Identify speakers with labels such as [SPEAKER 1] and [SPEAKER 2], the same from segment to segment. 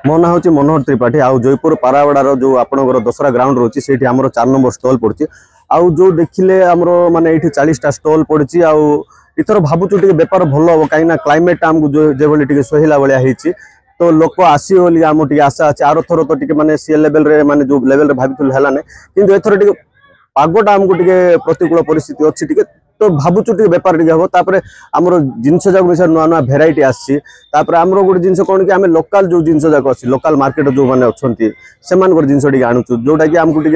[SPEAKER 1] मो ना हूँ मनोहर त्रिपाठी आउ जयपुर पारावाड़ार जो आपंकर दसरा ग्राउंड रोचे से आम 4 नंबर स्टल पड़ी आउ जो देखिले आमर माने 40टा स्टल पड़ी आउ इथर भावुँ टे बेपार भल हम कहीं क्लाइमेट आमको जो सोहला भाया तो लोक आसी बोली आम टे आशा अच्छे आर थर तो टे माने सी लेवल माने जो लेवल भाभी है कि एथर टे पागटा आमको टे प्रतिकूल परिस्थिति अच्छी तो भावुँ टे बेपार टे हम तापर आमर जिनस जाक मिसा नुआ नुआ भेराइटी आसपर आमर गोटे जिनस कौन कि आम लोकाल जो जिनस जाक अच्छी लोकाल मार्केट जो मैंने अच्छा से जिनस टे आणुचु जोटा कि आमको टे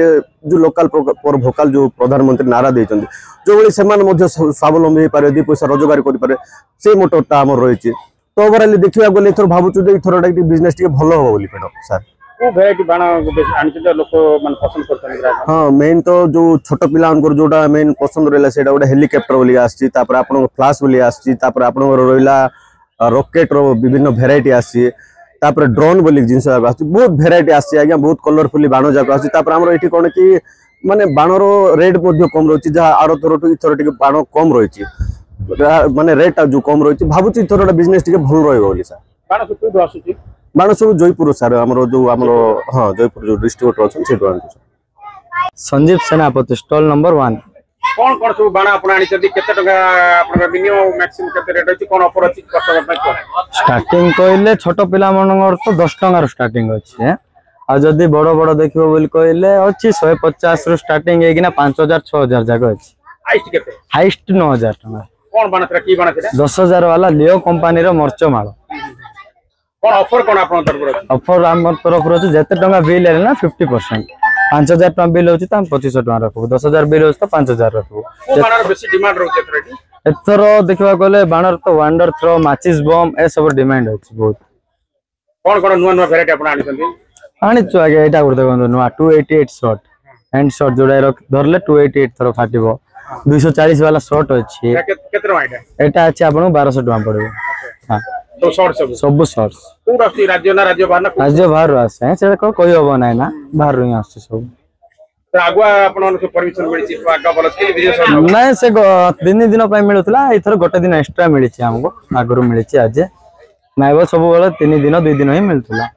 [SPEAKER 1] जो लोकाल पर भोकाल जो प्रधानमंत्री नारा देते जो भाई से स्वावलम्बी हो पारे 2 पैसा रोजगार करें से मोटरटा आम रही तो ओवराली देखा गले थर भावुँ इथर बिजनेस टे भल हम बोली मैडम सर हाँ मेन तो जो छोट पिला जोटा मेन पसंद रहा है गोटे हेलिकप्टर बोली आपर आप फ्लाश बोली आप रहा रॉकेट रो विभिन्न भेराइटी आसी ड्रोन बोली जिनस बहुत भेराइटी आसी आज्ञा बहुत कलरफुली बाण जाक आमर ये कौन कि माने बाणर रेट कम रही जहाँ आर थर इथर टे बाण कम रही माने रेट जो कम रही भावुँ इथर बिजनेस टे भल रही सर बाण सब जयपुर सर आमर जो आमर हाँ जयपुर जो डिस्ट्रिब्यूटर अच्छा
[SPEAKER 2] संजीव सेनापति स्टॉल नंबर 1
[SPEAKER 3] कौन कौन सब बाण आप केते टका आपन मिनिमम मैक्सिमम केते रेट अछि कोन ऑफर अछि कस्टमर पे
[SPEAKER 2] स्टार्टिंग कहले छोट पिला मनर तो 10 टका रो स्टार्टिंग अछि आ जदी बड़ बड़ देखिबो बोल कहले अछि 150 रो स्टार्टिंग हे किना 5000 6000 जागा अछि
[SPEAKER 3] हाईएस्ट केते
[SPEAKER 2] हाईएस्ट 9000 टका
[SPEAKER 3] कौन बाण तरा की बाण तरा
[SPEAKER 2] 10000 वाला लियो कंपनी रो मर्च माल
[SPEAKER 3] कौन ऑफर कौन आपन तरफ
[SPEAKER 2] ऑफर आम तरफ रो जते टका बिल है ना 50% 5000 टका बिल होची त 2500 टका रखबो 10000 बिल होची त 5000 रखबो
[SPEAKER 3] को बाणर बेसी डिमांड रहउछ एथरटी
[SPEAKER 2] एथर देखबा गले बाणर तो वंडर थ्रो माचिस बम ए सब डिमांड होची बहुत
[SPEAKER 3] कौन कौन नुआ नुआ वेराइटी आपन आनी
[SPEAKER 2] छु आगे एटा गुड देखो नुआ 288 शॉट हैंड शॉट जोड़ा धरले 288 थरो फाटिबो 240 वाला शॉट अछि
[SPEAKER 3] केते टका
[SPEAKER 2] एटा अछि आपन 1200 टका पड़बो हां
[SPEAKER 3] तो शॉर्ट सब
[SPEAKER 2] शॉर्ट्स
[SPEAKER 3] पूरा असली राज्य बाहर ना
[SPEAKER 2] राज्य बाहर आसे से कोई होबो नै ना बाहर ही आसे सब
[SPEAKER 3] तो आगुआ आपन परमिशन मिली तो आगा बोलस के वीडियो
[SPEAKER 2] नै से दिन पय मिलुतला इथर गोटे दिन एक्स्ट्रा मिली हमको आगरो मिली आज नाइबो सब बोले 3 दिन 2 दिन ही मिलुतला